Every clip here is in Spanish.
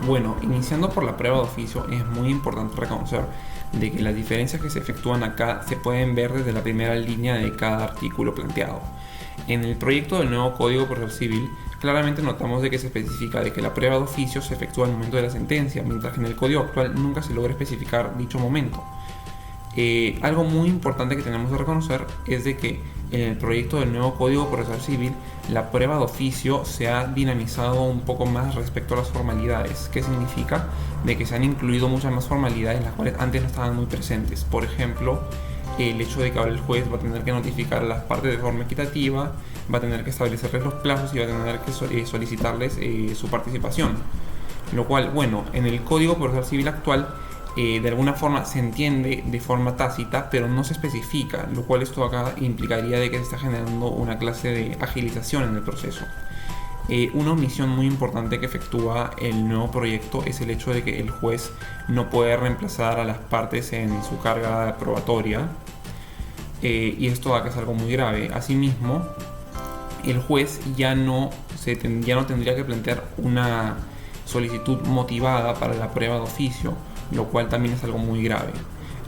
Bueno, iniciando por la prueba de oficio, es muy importante reconocer de que las diferencias que se efectúan acá se pueden ver desde la primera línea de cada artículo planteado. En el proyecto del nuevo Código Procesal Civil, claramente notamos de que se especifica de que la prueba de oficio se efectúa al momento de la sentencia, mientras que en el código actual nunca se logra especificar dicho momento. Algo muy importante que tenemos que reconocer es de que en el proyecto del nuevo Código Procesal Civil la prueba de oficio se ha dinamizado un poco más respecto a las formalidades, que significa de que se han incluido muchas más formalidades las cuales antes no estaban muy presentes. Por ejemplo, el hecho de que ahora el juez va a tener que notificar a las partes de forma equitativa, va a tener que establecerles los plazos y va a tener que solicitarles su participación. Lo cual, bueno, en el Código Procesal Civil actual de alguna forma se entiende de forma tácita, pero no se especifica, lo cual esto acá implicaría de que se está generando una clase de agilización en el proceso. Una omisión muy importante que efectúa el nuevo proyecto es el hecho de que el juez no puede reemplazar a las partes en su carga probatoria, y esto acá es algo muy grave. Asimismo, el juez ya no tendría que plantear una solicitud motivada para la prueba de oficio, lo cual también es algo muy grave.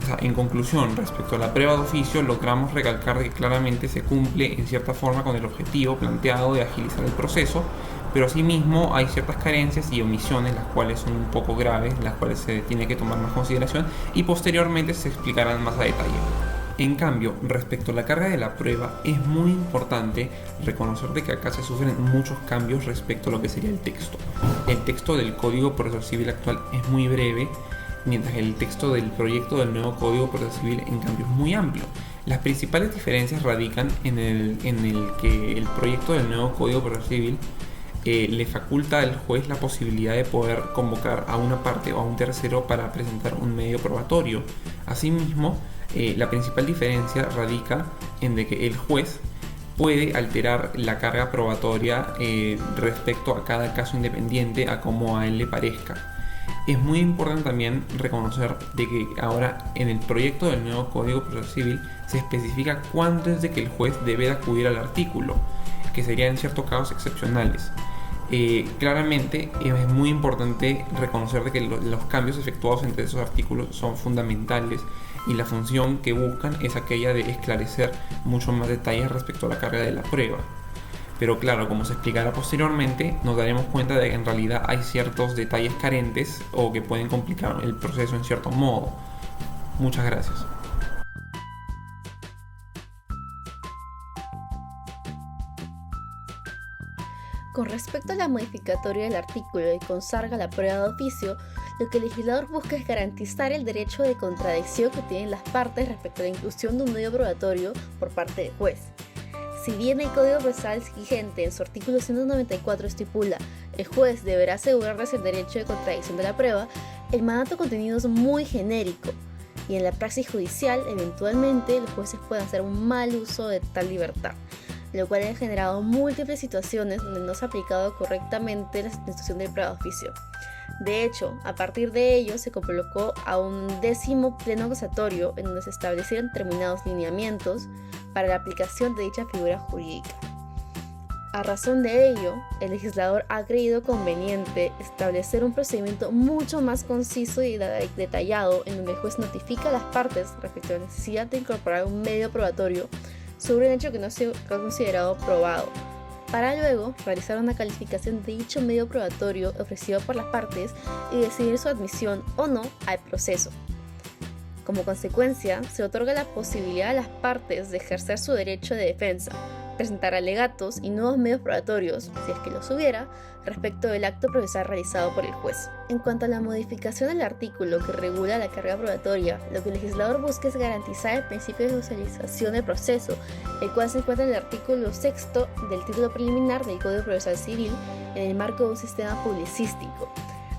O sea, en conclusión, respecto a la prueba de oficio, logramos recalcar que claramente se cumple en cierta forma con el objetivo planteado de agilizar el proceso, pero asimismo hay ciertas carencias y omisiones las cuales son un poco graves, las cuales se tiene que tomar más consideración y posteriormente se explicarán más a detalle. En cambio, respecto a la carga de la prueba, es muy importante reconocer de que acá se sufren muchos cambios respecto a lo que sería el texto. El texto del Código Procesal Civil actual es muy breve, mientras que el texto del proyecto del nuevo Código Procesal Civil en cambio es muy amplio. Las principales diferencias radican en el que el proyecto del nuevo Código Procesal Civil le faculta al juez la posibilidad de poder convocar a una parte o a un tercero para presentar un medio probatorio. Asimismo, la principal diferencia radica en de que el juez puede alterar la carga probatoria respecto a cada caso independiente a como a él le parezca. Es muy importante también reconocer de que ahora en el proyecto del nuevo Código Procesal Civil se especifica cuándo es de que el juez debe acudir al artículo, que serían en ciertos casos excepcionales. Claramente es muy importante reconocer de que los cambios efectuados entre esos artículos son fundamentales y la función que buscan es aquella de esclarecer mucho más detalles respecto a la carga de la prueba. Pero claro, como se explicará posteriormente, nos daremos cuenta de que en realidad hay ciertos detalles carentes o que pueden complicar el proceso en cierto modo. Muchas gracias. Con respecto a la modificatoria del artículo que consagra la prueba de oficio, lo que el legislador busca es garantizar el derecho de contradicción que tienen las partes respecto a la inclusión de un medio probatorio por parte del juez. Si bien el Código Procesal vigente en su artículo 194 estipula el juez deberá asegurarles el derecho de contradicción de la prueba, el mandato contenido es muy genérico y en la praxis judicial eventualmente los jueces pueden hacer un mal uso de tal libertad, lo cual ha generado múltiples situaciones donde no se ha aplicado correctamente la institución del prueba de oficio. De hecho, a partir de ello se convocó a un 10º pleno acusatorio en donde se establecieron determinados lineamientos para la aplicación de dicha figura jurídica. A razón de ello, el legislador ha creído conveniente establecer un procedimiento mucho más conciso y detallado en donde el juez notifica a las partes respecto a la necesidad de incorporar un medio probatorio sobre un hecho que no se ha considerado probado, para luego realizar una calificación de dicho medio probatorio ofrecido por las partes y decidir su admisión o no al proceso. Como consecuencia, se otorga la posibilidad a las partes de ejercer su derecho de defensa, presentar alegatos y nuevos medios probatorios, si es que los hubiera, respecto del acto procesal realizado por el juez. En cuanto a la modificación del artículo que regula la carga probatoria, lo que el legislador busca es garantizar el principio de socialización del proceso, el cual se encuentra en el artículo 6º del título preliminar del Código Procesal Civil en el marco de un sistema publicístico,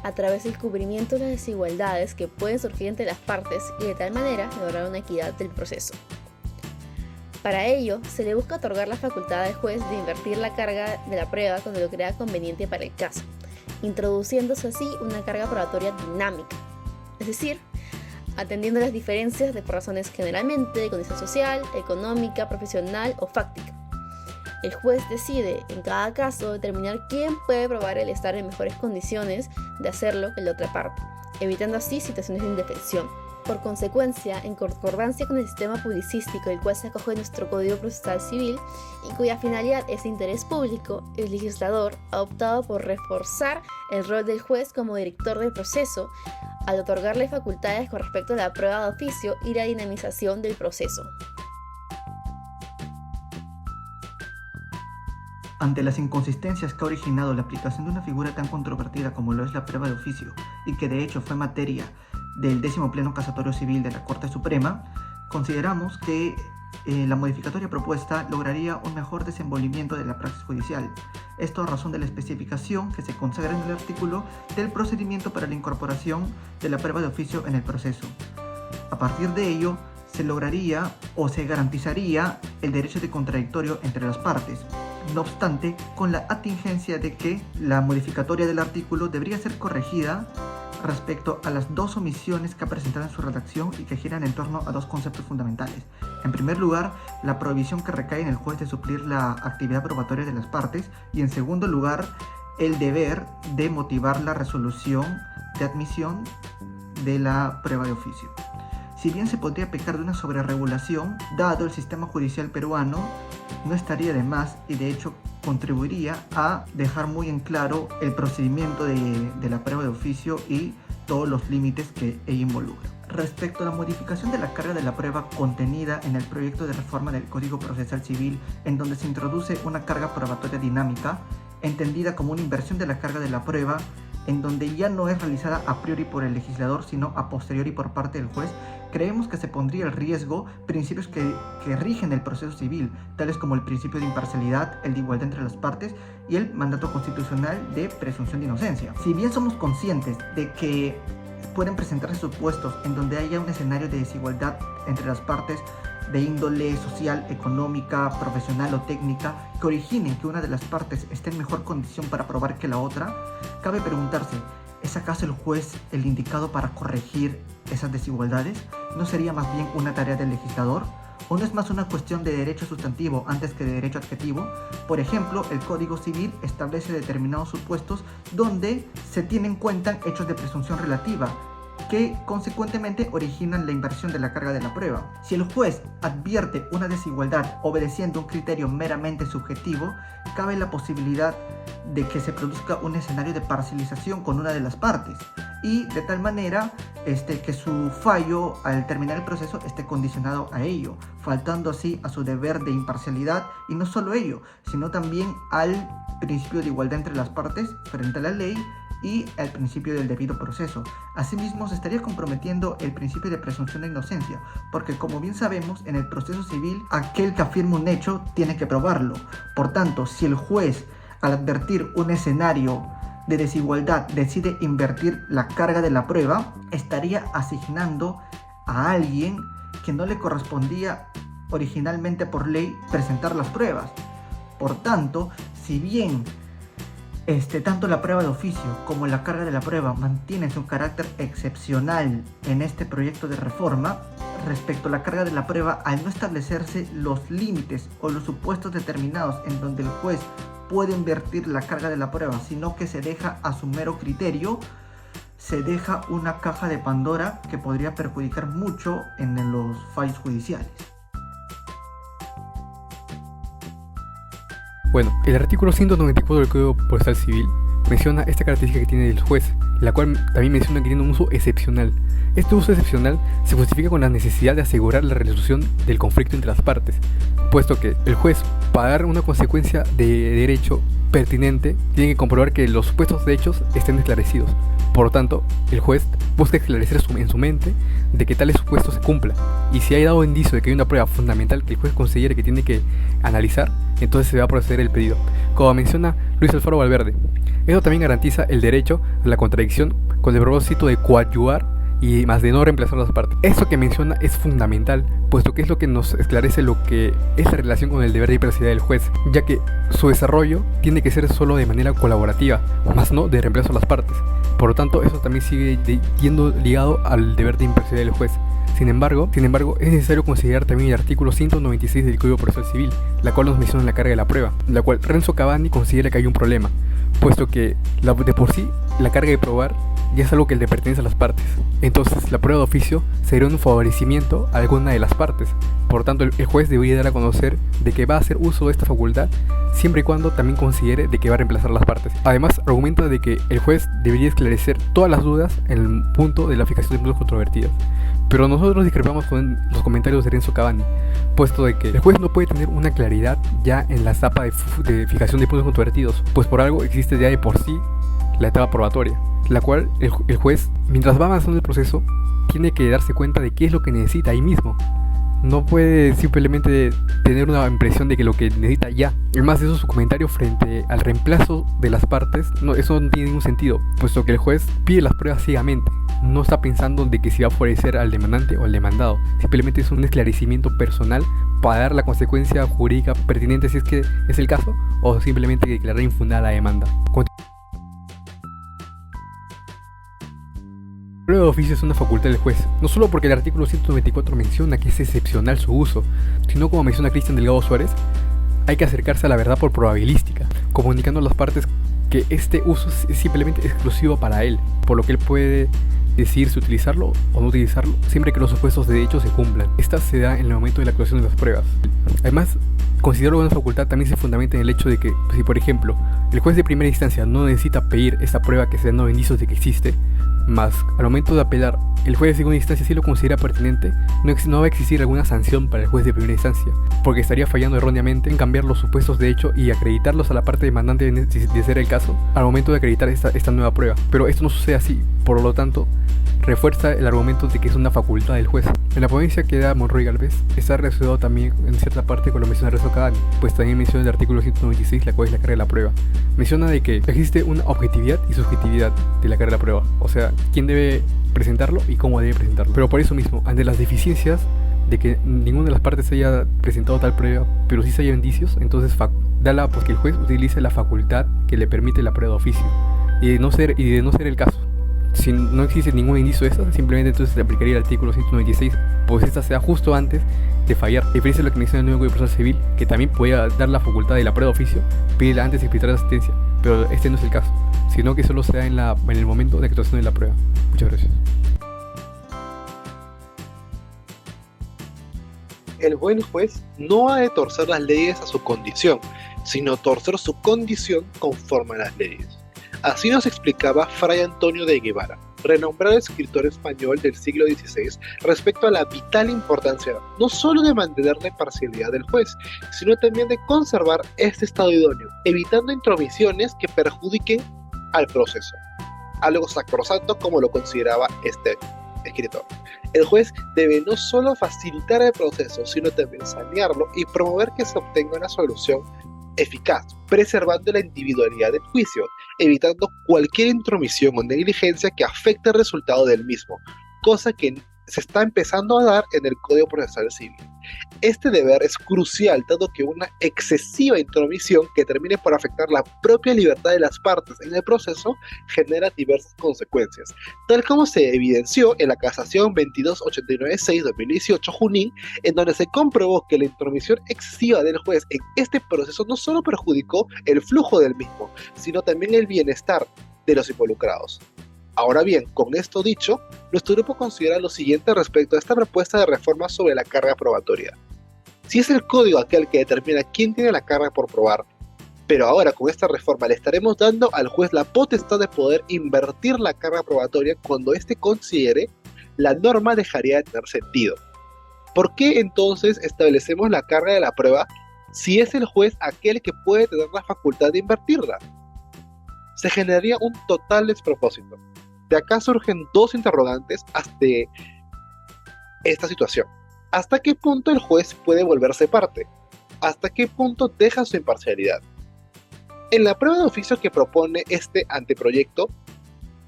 a través del cubrimiento de las desigualdades que pueden surgir entre las partes y de tal manera lograr una equidad del proceso. Para ello, se le busca otorgar la facultad al juez de invertir la carga de la prueba cuando lo crea conveniente para el caso, introduciéndose así una carga probatoria dinámica, es decir, atendiendo las diferencias por razones generalmente de condición social, económica, profesional o fáctica. El juez decide, en cada caso, determinar quién puede probar el estar en mejores condiciones de hacerlo que la otra parte, evitando así situaciones de indefensión. Por consecuencia, en concordancia con el sistema publicístico el cual se acoge nuestro Código Procesal Civil y cuya finalidad es de interés público, el legislador ha optado por reforzar el rol del juez como director del proceso al otorgarle facultades con respecto a la prueba de oficio y la dinamización del proceso. Ante las inconsistencias que ha originado la aplicación de una figura tan controvertida como lo es la prueba de oficio, y que de hecho fue materia del 10º Pleno Casatorio Civil de la Corte Suprema, consideramos que la modificatoria propuesta lograría un mejor desenvolvimiento de la praxis judicial. Esto a razón de la especificación que se consagra en el artículo del procedimiento para la incorporación de la prueba de oficio en el proceso. A partir de ello, se lograría o se garantizaría el derecho de contradictorio entre las partes. No obstante, con la atingencia de que la modificatoria del artículo debería ser corregida respecto a las dos omisiones que ha presentado en su redacción y que giran en torno a dos conceptos fundamentales. En primer lugar, la prohibición que recae en el juez de suplir la actividad probatoria de las partes, y en segundo lugar, el deber de motivar la resolución de admisión de la prueba de oficio. Si bien se podría pecar de una sobreregulación, dado el sistema judicial peruano, no estaría de más y de hecho contribuiría a dejar muy en claro el procedimiento de la prueba de oficio y todos los límites que ella involucra. Respecto a la modificación de la carga de la prueba contenida en el proyecto de reforma del Código Procesal Civil, en donde se introduce una carga probatoria dinámica, entendida como una inversión de la carga de la prueba, en donde ya no es realizada a priori por el legislador, sino a posteriori por parte del juez, creemos que se pondría en riesgo principios que rigen el proceso civil, tales como el principio de imparcialidad, el de igualdad entre las partes y el mandato constitucional de presunción de inocencia. Si bien somos conscientes de que pueden presentarse supuestos en donde haya un escenario de desigualdad entre las partes de índole social, económica, profesional o técnica que originen que una de las partes esté en mejor condición para probar que la otra, cabe preguntarse, ¿es acaso el juez el indicado para corregir esas desigualdades? ¿No sería más bien una tarea del legislador? ¿O no es más una cuestión de derecho sustantivo antes que de derecho adjetivo? Por ejemplo, el Código Civil establece determinados supuestos donde se tienen en cuenta hechos de presunción relativa, que consecuentemente originan la inversión de la carga de la prueba. Si el juez advierte una desigualdad obedeciendo un criterio meramente subjetivo, cabe la posibilidad de que se produzca un escenario de parcialización con una de las partes y de tal manera que su fallo al terminar el proceso esté condicionado a ello, faltando así a su deber de imparcialidad, y no solo ello, sino también al principio de igualdad entre las partes frente a la ley y el principio del debido proceso. Asimismo, se estaría comprometiendo el principio de presunción de inocencia, porque como bien sabemos, en el proceso civil, aquel que afirma un hecho tiene que probarlo. Por tanto, si el juez, al advertir un escenario de desigualdad, decide invertir la carga de la prueba, estaría asignando a alguien que no le correspondía originalmente por ley presentar las pruebas. Por tanto, si bien tanto la prueba de oficio como la carga de la prueba mantienen su carácter excepcional en este proyecto de reforma, respecto a la carga de la prueba, al no establecerse los límites o los supuestos determinados en donde el juez puede invertir la carga de la prueba, sino que se deja a su mero criterio, se deja una caja de Pandora que podría perjudicar mucho en los fallos judiciales. Bueno, el artículo 194 del Código Procesal Civil menciona esta característica que tiene el juez, la cual también menciona que tiene un uso excepcional. Este uso excepcional se justifica con la necesidad de asegurar la resolución del conflicto entre las partes, puesto que el juez, para dar una consecuencia de derecho pertinente, tiene que comprobar que los supuestos hechos estén esclarecidos. Por lo tanto, el juez busca esclarecer en su mente de que tales supuestos se cumplan, y si hay dado indicio de que hay una prueba fundamental que el juez considere que tiene que analizar, entonces se va a proceder el pedido, como menciona Luis Alfaro Valverde. Esto también garantiza el derecho a la contradicción con el propósito de coadyuvar y más de no reemplazar las partes. Esto que menciona es fundamental, puesto que es lo que nos esclarece lo que es la relación con el deber de imparcialidad del juez, ya que su desarrollo tiene que ser solo de manera colaborativa, más no de reemplazo a las partes. Por lo tanto, eso también sigue yendo ligado al deber de imparcialidad del juez. Sin embargo, es necesario considerar también el artículo 196 del Código Procesal Civil, la cual nos menciona la carga de la prueba, la cual Renzo Cavani considera que hay un problema, puesto que de por sí la carga de probar ya es algo que le pertenece a las partes. Entonces, la prueba de oficio sería un favorecimiento a alguna de las partes. Por tanto, el juez debería dar a conocer de que va a hacer uso de esta facultad siempre y cuando también considere de que va a reemplazar las partes. Además, argumenta de que el juez debería esclarecer todas las dudas en el punto de la fijación de puntos controvertidos. Pero nosotros discrepamos con los comentarios de Renzo Cavani, puesto de que el juez no puede tener una claridad ya en la etapa de fijación de puntos controvertidos, pues por algo existe ya de por sí la etapa probatoria, la cual el juez, mientras va avanzando el proceso, tiene que darse cuenta de qué es lo que necesita ahí mismo. No puede simplemente tener una impresión de que lo que necesita ya. Además de eso, su comentario frente al reemplazo de las partes, eso no tiene ningún sentido, puesto que el juez pide las pruebas ciegamente. No está pensando de que si va a favorecer al demandante o al demandado. Simplemente es un esclarecimiento personal para dar la consecuencia jurídica pertinente si es que es el caso, o simplemente declarar infundada la demanda. La prueba de oficio es una facultad del juez, no solo porque el artículo 194 menciona que es excepcional su uso, sino como menciona Cristian Delgado Suárez, hay que acercarse a la verdad por probabilística, comunicando a las partes que este uso es simplemente exclusivo para él, por lo que él puede decidir si utilizarlo o no utilizarlo, siempre que los supuestos de hecho se cumplan. Esta se da en el momento de la actuación de las pruebas. Además, considero una facultad también se fundamenta en el hecho de que, si por ejemplo, el juez de primera instancia no necesita pedir esta prueba que se dan indicios de que existe, más al momento de apelar, el juez de segunda instancia sí lo considera pertinente, no va a existir alguna sanción para el juez de primera instancia, porque estaría fallando erróneamente en cambiar los supuestos de hecho y acreditarlos a la parte demandante de ser el caso, al momento de acreditar esta nueva prueba. Pero esto no sucede así, por lo tanto, refuerza el argumento de que es una facultad del juez. En la ponencia que da Monroy Galvez está relacionado también en cierta parte con lo menciona Renzo Cavani, pues también menciona el artículo 196, la cual es la carga de la prueba. Menciona de que existe una objetividad y subjetividad de la carga de la prueba, o sea, quién debe presentarlo y cómo debe presentarlo. Pero por eso mismo, ante las deficiencias de que ninguna de las partes haya presentado tal prueba, pero sí se haya indicios, entonces dala pues que el juez utilice la facultad que le permite la prueba de oficio. Y de no ser el caso, si no existe ningún indicio de esa, simplemente entonces se le aplicaría el artículo 196, pues esta sea justo antes de fallar. A diferencia de lo que menciona el nuevo Código Procesal Civil, que también podía dar la facultad de la prueba de oficio, pídela antes de explicar la asistencia, pero este no es el caso, sino que solo se da en el momento de actuación de la prueba. Muchas gracias. El buen juez no ha de torcer las leyes a su condición, sino torcer su condición conforme a las leyes. Así nos explicaba Fray Antonio de Guevara, renombrado escritor español del siglo XVI, respecto a la vital importancia no solo de mantener la imparcialidad del juez, sino también de conservar este estado idóneo, evitando intromisiones que perjudiquen al proceso, algo sacrosanto como lo consideraba este escritor. El juez debe no solo facilitar el proceso, sino también sanearlo y promover que se obtenga una solución eficaz, preservando la individualidad del juicio, evitando cualquier intromisión o negligencia que afecte el resultado del mismo, cosa que se está empezando a dar en el Código Procesal Civil. Este deber es crucial, dado que una excesiva intromisión que termine por afectar la propia libertad de las partes en el proceso genera diversas consecuencias, tal como se evidenció en la casación 2289-6-2018 Junín, en donde se comprobó que la intromisión excesiva del juez en este proceso no solo perjudicó el flujo del mismo, sino también el bienestar de los involucrados. Ahora bien, con esto dicho, nuestro grupo considera lo siguiente respecto a esta propuesta de reforma sobre la carga probatoria. Si es el código aquel que determina quién tiene la carga por probar, pero ahora con esta reforma le estaremos dando al juez la potestad de poder invertir la carga probatoria cuando éste considere, la norma dejaría de tener sentido. ¿Por qué entonces establecemos la carga de la prueba si es el juez aquel que puede tener la facultad de invertirla? Se generaría un total despropósito. De acá surgen dos interrogantes hasta esta situación. ¿Hasta qué punto el juez puede volverse parte? ¿Hasta qué punto deja su imparcialidad? En la prueba de oficio que propone este anteproyecto,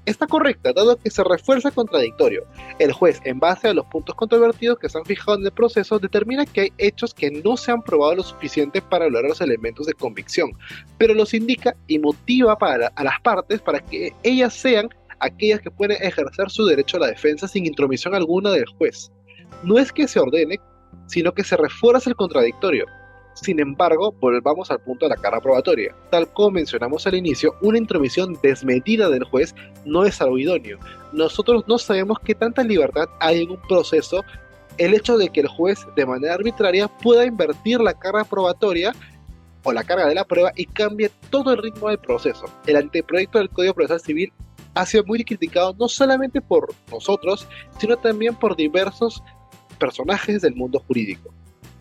está correcta, dado que se refuerza el contradictorio. El juez, en base a los puntos controvertidos que se han fijado en el proceso, determina que hay hechos que no se han probado lo suficiente para lograr los elementos de convicción, pero los indica y motiva a las partes para que ellas sean aquellas que pueden ejercer su derecho a la defensa sin intromisión alguna del juez. no es que se ordene, sino que se refuerza el contradictorio. Sin embargo, volvamos al punto de la carga probatoria. Tal como mencionamos al inicio, una intromisión desmedida del juez no es algo idóneo. Nosotros no sabemos qué tanta libertad hay en un proceso. El hecho de que el juez de manera arbitraria pueda invertir la carga probatoria o la carga de la prueba y cambie todo el ritmo del proceso. El anteproyecto del Código Procesal Civil ha sido muy criticado no solamente por nosotros, sino también por diversos personajes del mundo jurídico.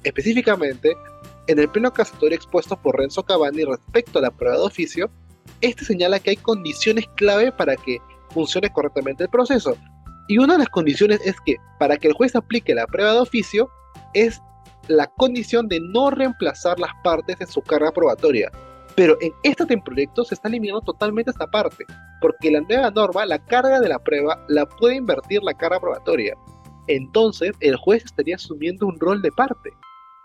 Específicamente, en el pleno casatorio expuesto por Renzo Cavani respecto a la prueba de oficio, este señala que hay condiciones clave para que funcione correctamente el proceso. Y una de las condiciones es que, para que el juez aplique la prueba de oficio, es la condición de no reemplazar las partes en su carga probatoria. Pero en este anteproyecto se está eliminando totalmente esta parte, porque la nueva norma, la carga de la prueba, la puede invertir la carga probatoria. Entonces, el juez estaría asumiendo un rol de parte.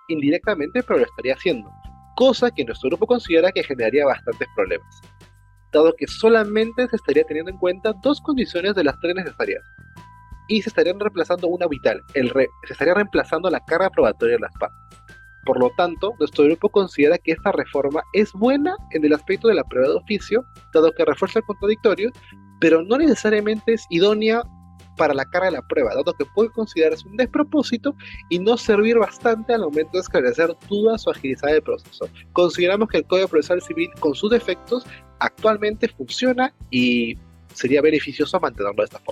Indirectamente, pero lo estaría haciendo, cosa que nuestro grupo considera que generaría bastantes problemas, dado que solamente se estaría teniendo en cuenta dos condiciones de las tres necesarias, y se estarían reemplazando una vital, se estaría reemplazando la carga probatoria de las partes. Por lo tanto, nuestro grupo considera que esta reforma es buena en el aspecto de la prueba de oficio, dado que refuerza el contradictorio, pero no necesariamente es idónea para la carga de la prueba, dado que puede considerarse un despropósito y no servir bastante al momento de esclarecer dudas o agilizar el proceso. Consideramos que el Código Procesal Civil, con sus defectos, actualmente funciona y sería beneficioso mantenerlo de esta forma.